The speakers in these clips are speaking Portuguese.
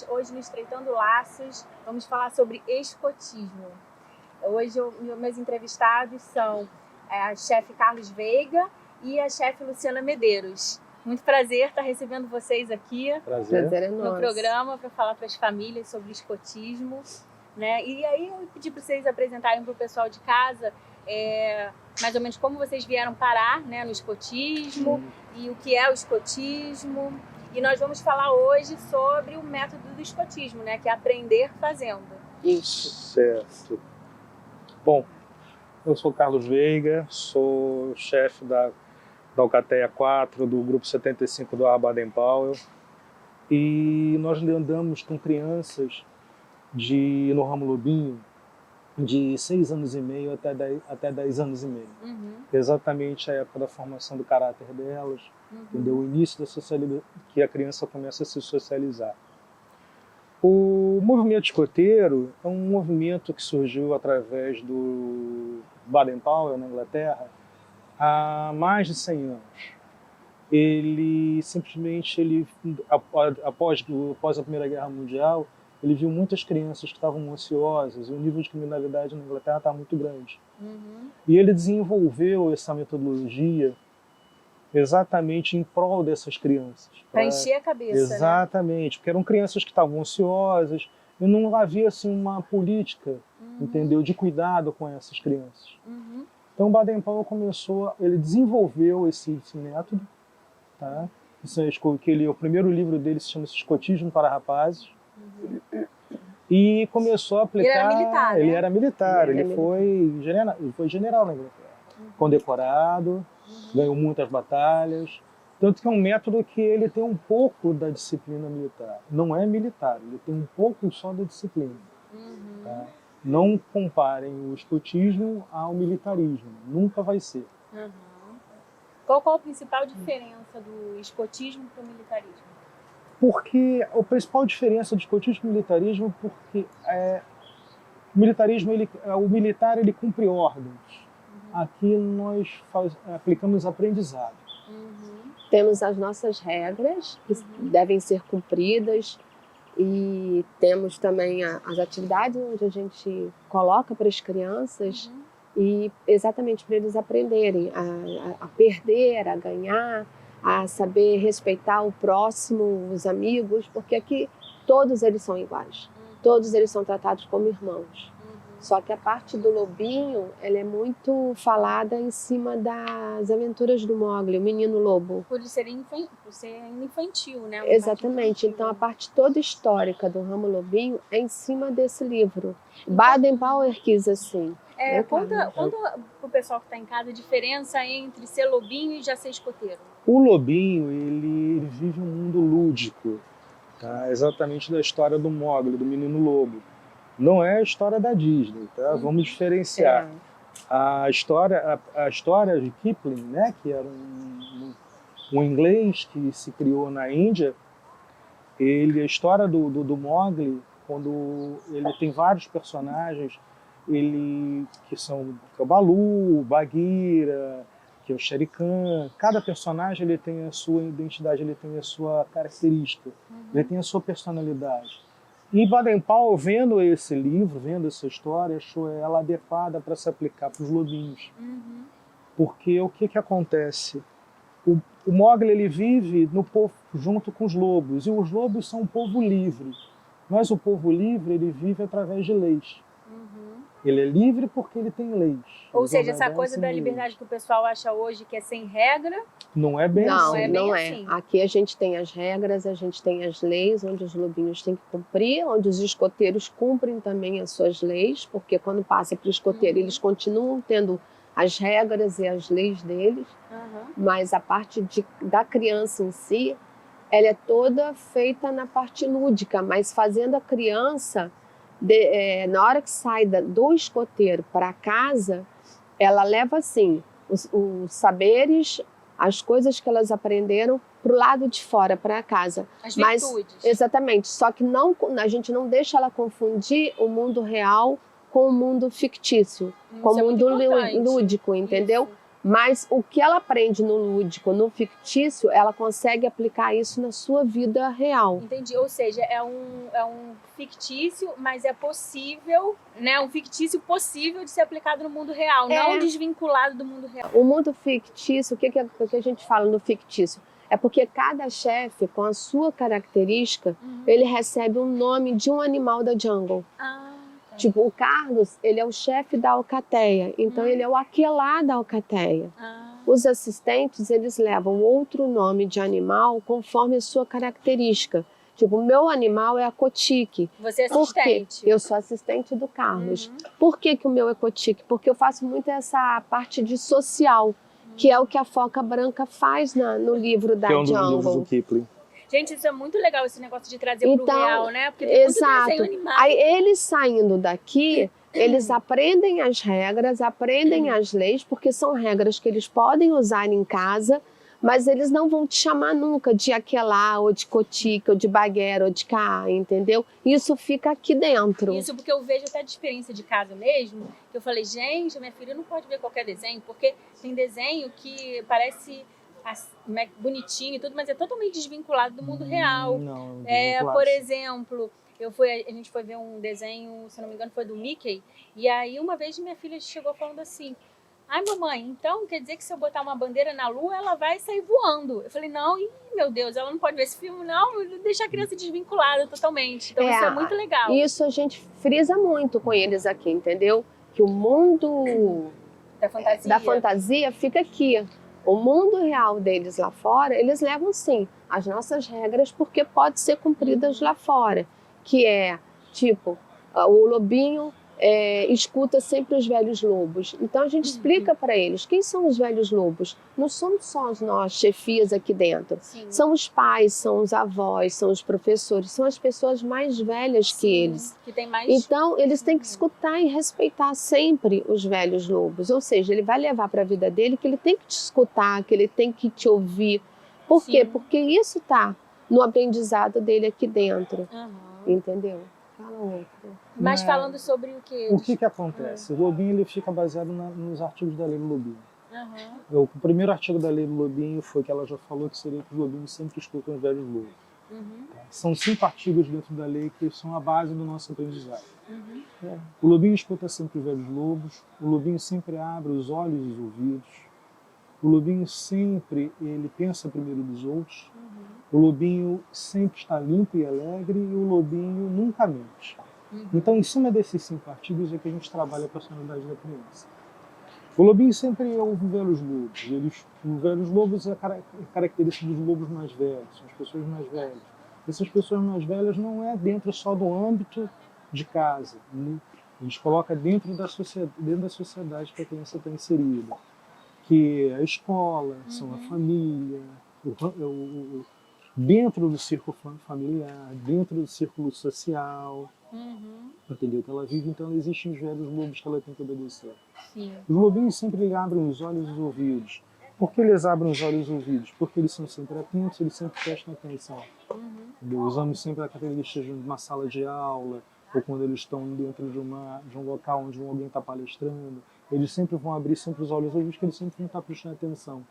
hoje no Estreitando Laços, vamos falar sobre escotismo. Hoje meus entrevistados são a chefe Carlos Veiga e a chefe Luciana Medeiros. Muito prazer estar recebendo vocês aqui no programa para falar para as famílias sobre escotismo, né? E aí eu pedi para vocês apresentarem para o pessoal de casa mais ou menos como vocês vieram parar, né, no escotismo e o que é o escotismo. E nós vamos falar hoje sobre o método do escotismo, né, que é aprender fazendo. Isso. Certo. Bom, eu sou Carlos Veiga, sou chefe da Alcateia 4, do Grupo 75 do Baden-Powell. E nós lidamos com crianças no ramo lobinho de 6 anos e meio até 10 anos e meio. Exatamente a época da formação do caráter delas, entendeu? O início da socialização, que a criança começa a se socializar. O movimento escoteiro é um movimento que surgiu através do Baden-Powell, na Inglaterra, há mais de 100 anos. Ele simplesmente, após a Primeira Guerra Mundial, ele viu muitas crianças que estavam ansiosas e o nível de criminalidade na Inglaterra estava muito grande. E ele desenvolveu essa metodologia exatamente em prol dessas crianças. Para encher a cabeça, exatamente, né? Porque eram crianças que estavam ansiosas e não havia assim, uma política, entendeu, de cuidado com essas crianças. Então o Baden-Powell ele desenvolveu esse método, tá? O primeiro livro dele se chama Escotismo para Rapazes. E começou a aplicar. Ele era militar, né? Ele foi general na Inglaterra, condecorado, ganhou muitas batalhas. Tanto que é um método que ele tem um pouco da disciplina militar. Não é militar, ele tem um pouco só da disciplina. Tá? Não comparem o escotismo ao militarismo, nunca vai ser. Qual a principal diferença do escotismo para o militarismo? Porque a principal diferença do escotismo e do militarismo porque o militar ele cumpre ordens. Aqui nós aplicamos aprendizado. Temos as nossas regras que devem ser cumpridas e temos também as atividades onde a gente coloca para as crianças e exatamente para eles aprenderem a perder, a ganhar, a saber respeitar o próximo, os amigos, porque aqui todos eles são iguais, todos eles são tratados como irmãos. Só que a parte do lobinho, ela é muito falada em cima das aventuras do Mowgli, o menino lobo. Por ser infantil, né? Exatamente, então a parte toda histórica do ramo lobinho é em cima desse livro. Baden-Powell quis assim. Conta pro pessoal que está em casa a diferença entre ser lobinho e já ser escoteiro. O lobinho, ele vive um mundo lúdico, tá? Exatamente da história do Mowgli, do menino lobo. Não é a história da Disney, tá? Vamos diferenciar. A história de Kipling, né? Que era um inglês que se criou na Índia, a história do Mowgli, quando ele tem vários personagens, que são o Baloo, o Bagheera, que é o Shere Khan. Cada personagem ele tem a sua identidade, ele tem a sua característica, ele tem a sua personalidade. E Baden-Powell, vendo esse livro, vendo essa história, achou ela adequada para se aplicar para os lobinhos. Porque o que acontece? O Mowgli ele vive no povo, junto com os lobos, e os lobos são um povo livre. Mas o povo livre ele vive através de leis. Ele é livre porque ele tem leis. Ou seja, essa coisa da liberdade que o pessoal acha hoje que é sem regra. Não é bem assim. Não é. Aqui a gente tem as regras, a gente tem as leis, onde os lobinhos têm que cumprir, onde os escoteiros cumprem também as suas leis, porque quando passa para o escoteiro, eles continuam tendo as regras e as leis deles, mas a parte da criança em si, ela é toda feita na parte lúdica, mas fazendo a criança... na hora que sai do escoteiro para casa, ela leva assim os saberes, as coisas que elas aprenderam para o lado de fora, para casa. As virtudes. Exatamente, só que a gente não deixa ela confundir o mundo real com o mundo fictício, com o mundo lúdico, entendeu? Isso. Mas o que ela aprende no lúdico, no fictício, ela consegue aplicar isso na sua vida real. Entendi, ou seja, é um fictício, mas é possível, né? Um fictício possível de ser aplicado no mundo real, não desvinculado do mundo real. O mundo fictício, o que a gente fala no fictício? É porque cada chefe, com a sua característica, ele recebe um nome de um animal da jungle. Tipo, o Carlos, ele é o chefe da alcateia, então ele é o aquelá da alcateia. Os assistentes, eles levam outro nome de animal conforme a sua característica. Tipo, o meu animal é a cotique. Você é assistente? Eu sou assistente do Carlos. Por que o meu é cotique? Porque eu faço muito essa parte de social, que é o que a foca branca faz no livro da Jungle. Que é um dos Jungle. livros do Kipling. Gente, isso é muito legal, esse negócio de trazer pro real, né? Porque tem muito desenho animado. Aí eles saindo daqui, eles aprendem as regras, aprendem as leis, porque são regras que eles podem usar em casa, mas eles não vão te chamar nunca de aquelá, ou de cotica, ou de baguera, ou de cá, entendeu? Isso fica aqui dentro. Isso porque eu vejo até de experiência de casa mesmo, que eu falei, gente, minha filha não pode ver qualquer desenho, porque tem desenho que parece bonitinho e tudo, mas é totalmente desvinculado do mundo real. Não, por exemplo, a gente foi ver um desenho, se não me engano, foi do Mickey, e aí uma vez minha filha chegou falando assim, ai mamãe, então quer dizer que se eu botar uma bandeira na lua, ela vai sair voando. Eu falei, não, meu Deus, ela não pode ver esse filme, não, deixa a criança desvinculada totalmente. Então isso é muito legal. Isso a gente frisa muito com eles aqui, entendeu? Que o mundo da fantasia fica aqui. O mundo real deles lá fora, eles levam sim as nossas regras porque pode ser cumpridas lá fora. Que é, tipo, o lobinho escuta sempre os velhos lobos. Então a gente explica para eles quem são os velhos lobos. Não somos só nós, chefias aqui dentro. Sim. São os pais, são os avós, são os professores, são as pessoas mais velhas que eles. Que tem mais... Então eles têm que escutar e respeitar sempre os velhos lobos. Ou seja, ele vai levar para a vida dele que ele tem que te escutar, que ele tem que te ouvir. Por quê? Porque isso está no aprendizado dele aqui dentro. Entendeu? Fala outro. Mas falando sobre o quê? O que acontece? O Lobinho ele fica baseado nos artigos da Lei do Lobinho. O primeiro artigo da Lei do Lobinho foi que ela já falou que seria que os lobinhos sempre escutam os velhos lobos. São 5 artigos dentro da lei que são a base do nosso aprendizado. O lobinho escuta sempre os velhos lobos, o lobinho sempre abre os olhos e os ouvidos, o lobinho sempre ele pensa primeiro dos outros, o lobinho sempre está limpo e alegre e o lobinho nunca mente. Então, em cima desses 5 artigos é que a gente trabalha a personalidade da criança. O lobinho sempre ouve velhos lobos. Os velhos lobos é característica dos lobos mais velhos, são as pessoas mais velhas. Essas pessoas mais velhas não é dentro só do âmbito de casa. Né? A gente coloca dentro da sociedade que a criança está inserida. Que é a escola, são a família, dentro do círculo familiar, dentro do círculo social. Entendeu? Que ela vive, então existem os velhos lobos que ela tem que obedecer. Sim. Os lobinhos sempre abrem os olhos e os ouvidos. Por que eles abrem os olhos e os ouvidos? Porque eles são sempre atentos, eles sempre prestam atenção. Usamos sempre a característica de uma sala de aula, ou quando eles estão dentro de um local onde alguém está palestrando. Eles sempre vão abrir sempre os olhos e os ouvidos, porque eles sempre vão estar prestando atenção.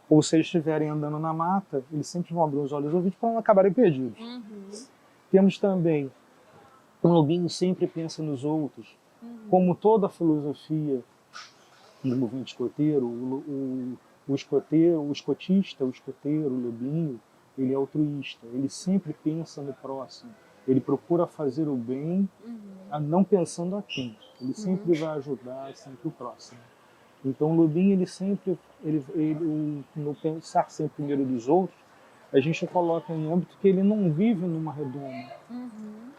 Ou se eles estiverem andando na mata, eles sempre vão abrir os olhos e os ouvidos para não acabarem perdidos. Temos também um lobinho sempre pensa nos outros. Como toda a filosofia do movimento escoteiro, o escotista, o escoteiro, o lobinho, ele é altruísta. Ele sempre pensa no próximo. Ele procura fazer o bem, não pensando a quem. Ele sempre vai ajudar sempre o próximo. Então o lobinho, ele sempre, no pensar sempre primeiro dos outros, a gente coloca em âmbito que ele não vive numa redoma.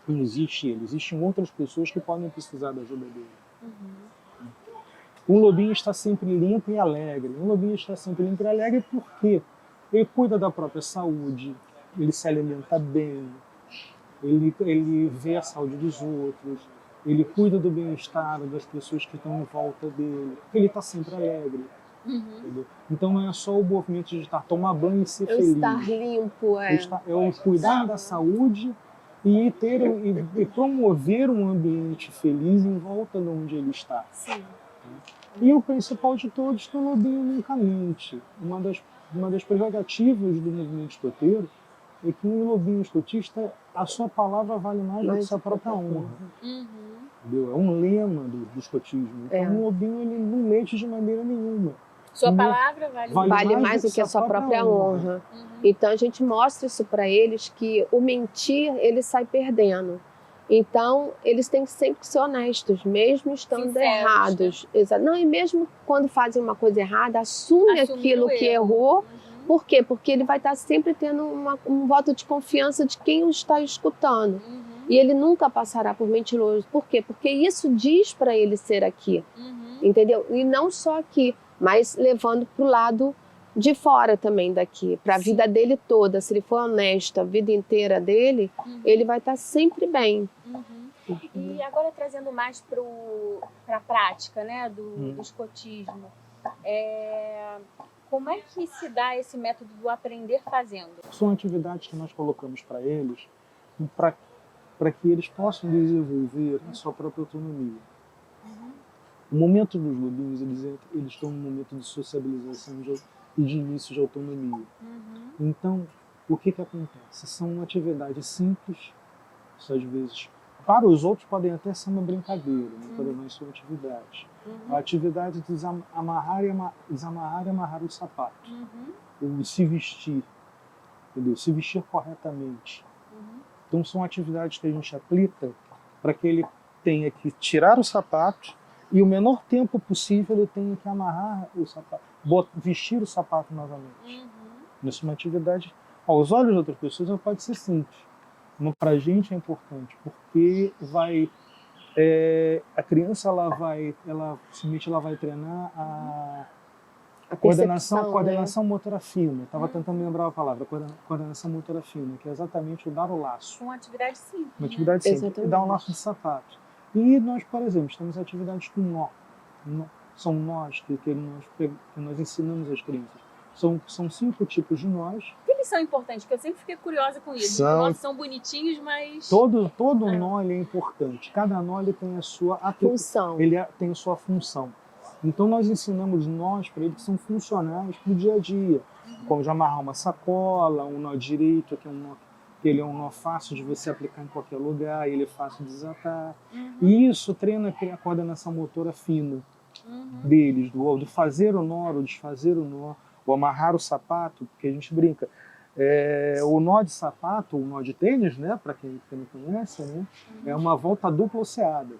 Não existe ele. Existem outras pessoas que podem precisar da ajuda dele. Um lobinho está sempre limpo e alegre. Um lobinho está sempre limpo e alegre porque ele cuida da própria saúde, ele se alimenta bem, ele vê a saúde dos outros, ele cuida do bem-estar das pessoas que estão em volta dele, porque ele está sempre alegre. Então não é só o movimento de tomar banho e ser feliz. Estar limpo, é o cuidar da saúde e promover um ambiente feliz em volta de onde ele está. Sim. E o principal de todos, que o lobinho nunca mente. Uma das prerrogativas do movimento escoteiro é que um lobinho escotista, a sua palavra vale mais do que sua própria honra. Entendeu? É um lema do escotismo. Então o lobinho ele não mente de maneira nenhuma. Sua palavra vale mais do que a sua própria honra. Então a gente mostra isso para eles, que o mentir, ele sai perdendo. Então eles têm que sempre ser honestos, mesmo estando Sinceros, errados. Não, e mesmo quando fazem uma coisa errada, assume aquilo que errou. Por quê? Porque ele vai estar sempre tendo um voto de confiança de quem o está escutando. E ele nunca passará por mentiroso. Por quê? Porque isso diz para ele ser aqui. Entendeu? E não só aqui, mas levando para o lado de fora também daqui, para a vida dele toda. Se ele for honesto a vida inteira dele, ele vai estar sempre bem. E agora trazendo mais para a prática, né, do escotismo, como é que se dá esse método do aprender fazendo? São atividades que nós colocamos para eles, para que eles possam desenvolver a sua própria autonomia. O momento dos lobinhos, eles estão num momento de sociabilização e de início de autonomia. Então, o que acontece? São atividades simples, às vezes, para os outros podem até ser uma brincadeira, para nós são atividades. A atividade de desamarrar e amarrar o sapato, ou se vestir, entendeu? Se vestir corretamente. Então são atividades que a gente aplica para que ele tenha que tirar o sapato e o menor tempo possível ele tenha que amarrar o sapato, vestir o sapato novamente. Isso é uma atividade, aos olhos de outras pessoas, ela pode ser simples, mas para a gente é importante, porque a criança ela vai treinar a coordenação motora fina. Estava tentando lembrar a palavra, coordenação motora fina, que é exatamente o dar o laço. Uma atividade simples. Uma atividade simples, dar um laço de sapato. E nós, por exemplo, temos atividades com nó. São nós que nós ensinamos às crianças. São 5 tipos de nós. Por que eles são importantes? Porque eu sempre fiquei curiosa com isso. Os nós são bonitinhos, mas... Todo nó ele é importante. Cada nó ele tem a sua função. Tem a sua função. Então nós ensinamos nós para eles que são funcionais para o dia a dia. Como de amarrar uma sacola, um nó direito, que é um nó que ele é um nó fácil de você aplicar em qualquer lugar, ele é fácil de desatar. E isso treina a coordenação motora fina deles, do fazer o nó, o desfazer o nó, o amarrar o sapato, porque a gente brinca. O nó de sapato, o nó de tênis, né, para quem não conhece, né, é uma volta dupla osseada.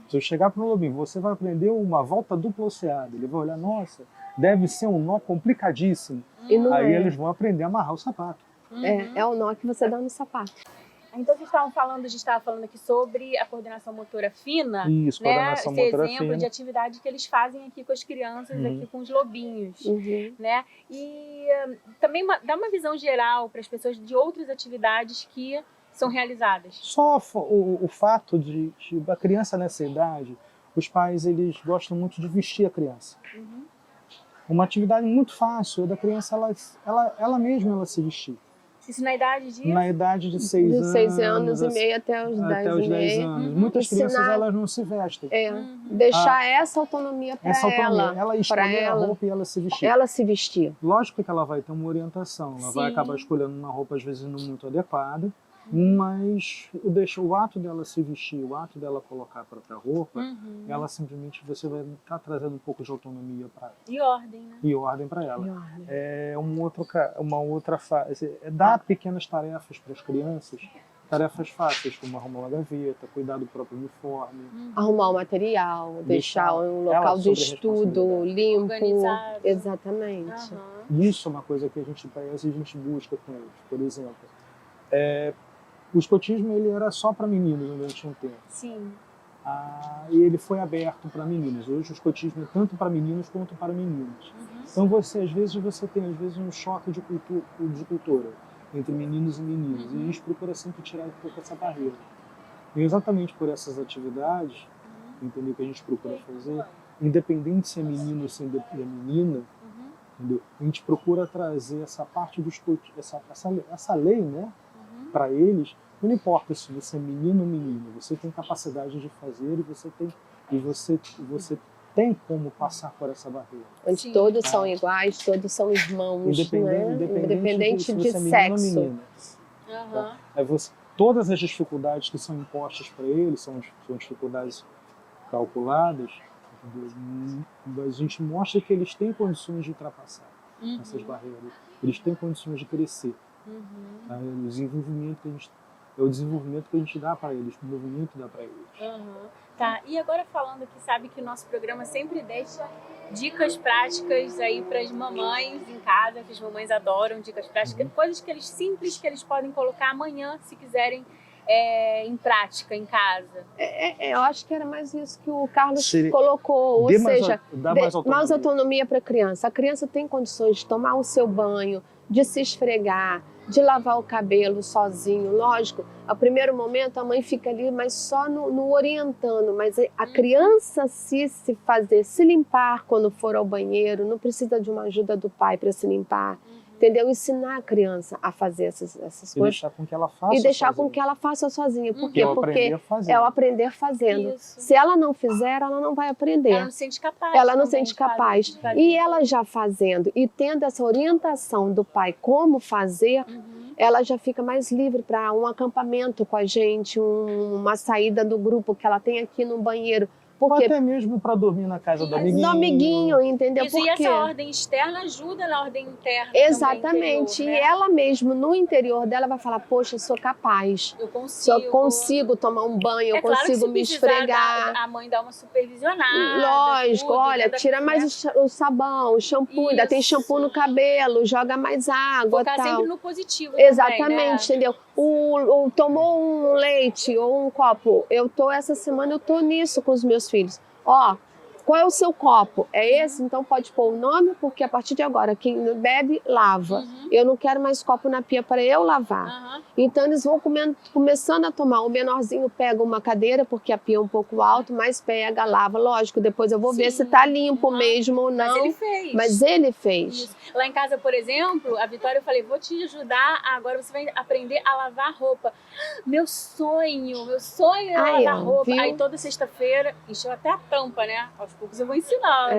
Se eu chegar para o lobinho, você vai aprender uma volta dupla osseada. Ele vai olhar, nossa, deve ser um nó complicadíssimo. Aí eles vão aprender a amarrar o sapato. É o nó que você dá no sapato. Então vocês a gente estava falando aqui sobre a coordenação motora fina. Isso, né? coordenação motora exemplo fina. De atividade que eles fazem aqui com as crianças, aqui com os lobinhos. Né? E também dá uma visão geral para as pessoas de outras atividades que são realizadas. Só o fato de a criança nessa idade, os pais eles gostam muito de vestir a criança. Uma atividade muito fácil é da criança ela mesma se vestir. Isso na idade de? Na idade de 6 anos. De 6 anos e meio até os 10 até os 10 anos. Muitas crianças elas não se vestem. Deixar essa autonomia para ela. Ela escolher a roupa e ela se vestir. Ela se vestir. Lógico que ela vai ter uma orientação. Ela vai acabar escolhendo uma roupa às vezes não muito adequada. Mas o ato dela se vestir, o ato dela colocar a própria roupa, ela simplesmente, você vai estar trazendo um pouco de autonomia para ela. E ordem, né? E ordem para ela. É uma outra fase. Dar pequenas tarefas para as crianças, tarefas fáceis, como arrumar uma gaveta, cuidar do próprio uniforme. Arrumar o material, deixar um local de estudo limpo. Organizado. Exatamente. Isso é uma coisa que a gente busca com eles, por exemplo. O escotismo ele era só para meninos durante um tempo. Sim. E ele foi aberto para meninos. Hoje o escotismo é tanto para meninos quanto para meninas. Então às vezes você tem um choque de cultura entre meninos e meninas. E a gente procura sempre tirar um pouco essa barreira. E exatamente por essas atividades, entendeu, que a gente procura fazer, independente se é menino ou se é menina, entendeu? A gente procura trazer essa parte do escotismo, essa lei, né? Para eles, não importa se você é menino ou menina, você tem capacidade de fazer e você tem como passar por essa barreira. Onde Sim. todos são iguais, todos são irmãos, independente se de você é menino ou sexo. menina. Aham. Aí todas as dificuldades que são impostas para eles são dificuldades calculadas. A gente mostra que eles têm condições de ultrapassar essas barreiras. Eles têm condições de crescer. Tá? O desenvolvimento que a gente dá para eles, o movimento dá para eles. Tá, e agora falando que sabe que o nosso programa sempre deixa dicas práticas aí para as mamães em casa, que as mamães adoram dicas práticas, coisas que eles simples que eles podem colocar amanhã se quiserem em prática em casa. Eu acho que era mais isso que o Carlos colocou, ou seja, mais autonomia para a criança. A criança tem condições de tomar o seu banho, de se esfregar, de lavar o cabelo sozinho. Lógico, ao primeiro momento a mãe fica ali, mas só no orientando. Mas a criança se limpar quando for ao banheiro, não precisa de uma ajuda do pai para se limpar. Entendeu? Ensinar a criança a fazer essas coisas. E deixar com que ela faça E deixar sozinha. com que ela faça sozinha. Por quê? Porque é o aprender fazendo. Isso. Se ela não fizer, ela não vai aprender. Ela não se sente capaz. Ela não se também sente de fazer, capaz. de fazer. E ela já fazendo e tendo essa orientação do pai como fazer, ela já fica mais livre para um acampamento com a gente, uma saída do grupo que ela tem aqui no banheiro. Ou até mesmo para dormir na casa do amiguinho. Do amiguinho, entendeu? Isso, Por e quê? essa ordem externa ajuda na ordem interna. Exatamente. Também, interior, E ela mesmo, no interior dela, vai falar, poxa, eu sou capaz. Eu consigo. Eu consigo tomar um banho, eu consigo me esfregar. A mãe dá uma supervisionada. Lógico, tudo, olha, tira mais o sabão, o shampoo, ainda tem shampoo no cabelo, joga mais água e Focar tal. sempre no positivo Exatamente, também, né? entendeu? Tomou um leite ou um copo, essa semana eu tô nisso com os meus filhos. Ó, qual é o seu copo? É esse? Então pode pôr o nome, porque a partir de agora, quem bebe, lava. Eu não quero mais copo na pia para eu lavar. Então eles vão começando a tomar. O menorzinho pega uma cadeira, porque a pia é um pouco alta, mas pega, lava. Lógico, depois eu vou ver se tá limpo mesmo ou não. Mas ele fez. Mas ele fez. Isso. Lá em casa, por exemplo, a Vitória, eu falei, vou te ajudar, agora você vai aprender a lavar roupa. Meu sonho é lavar roupa. Viu? Aí toda sexta-feira, encheu até a tampa, né? Aos poucos eu vou ensinar.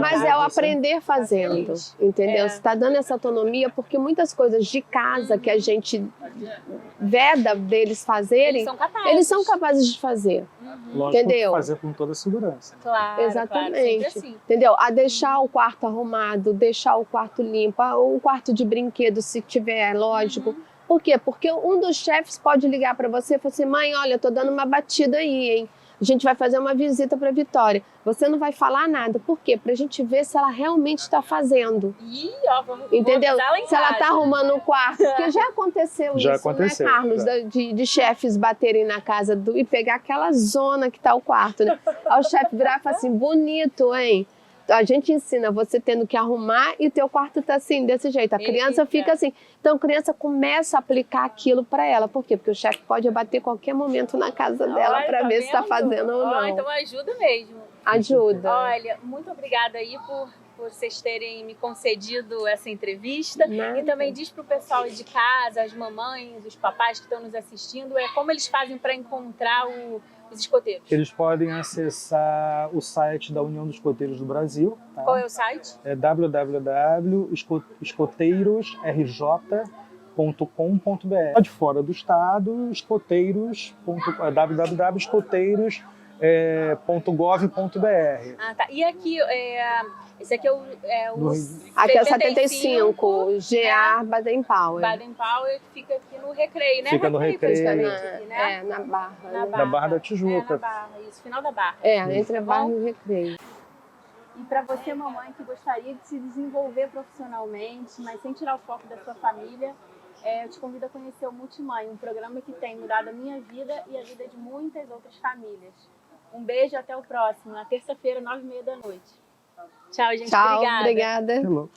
Mas é o aprender fazendo, entendeu? Você está dando essa autonomia, porque muitas coisas de casa que a gente veda deles fazerem, eles são capazes de fazer. Lógico, entendeu? Fazer com toda a segurança. Claro, exatamente. Claro, assim. Entendeu? A deixar o quarto arrumado, deixar o quarto limpo, o quarto de brinquedo, se tiver, lógico. Por quê? Porque um dos chefes pode ligar para você e falar assim, mãe, olha, eu tô dando uma batida aí, hein? A gente vai fazer uma visita para Vitória. Você não vai falar nada. Por quê? Para a gente ver se ela realmente está fazendo. Entendeu? Se ela está arrumando o quarto. Porque já aconteceu isso, né, Carlos? De chefes baterem na casa e pegar aquela zona que está o quarto. Né? Aí o chefe virar e falar assim, bonito, hein? A gente ensina você tendo que arrumar e teu quarto tá assim, desse jeito. A criança fica assim. Então a criança começa a aplicar aquilo para ela. Por quê? Porque o chefe pode bater qualquer momento na casa dela para ver se está fazendo ou não. Então ajuda mesmo. Ajuda. Olha, muito obrigada aí por vocês terem me concedido essa entrevista. Nada. E também diz pro pessoal de casa, as mamães, os papais que estão nos assistindo, como eles fazem para encontrar os escoteiros. Eles podem acessar o site da União dos Escoteiros do Brasil. Tá? Qual é o site? É www.escoteiros.rj.com.br. De fora do estado, www.escoteiros.gov.br. Ah, tá. E aqui, esse aqui é o aqui é o 75, GA Baden-Powell. Baden-Powell fica aqui no Recreio, né? Fica no Recreio. Aqui, né? Na Barra. Na Barra da Tijuca. Na Barra, isso, final da Barra. Entre a Barra e o Recreio. E para você, mamãe, que gostaria de se desenvolver profissionalmente, mas sem tirar o foco da sua família, eu te convido a conhecer o Multimãe, um programa que tem mudado a minha vida e a vida de muitas outras famílias. Um beijo e até o próximo, na terça-feira, 9h30 da noite. Tchau, gente. Tchau, obrigada. Obrigada.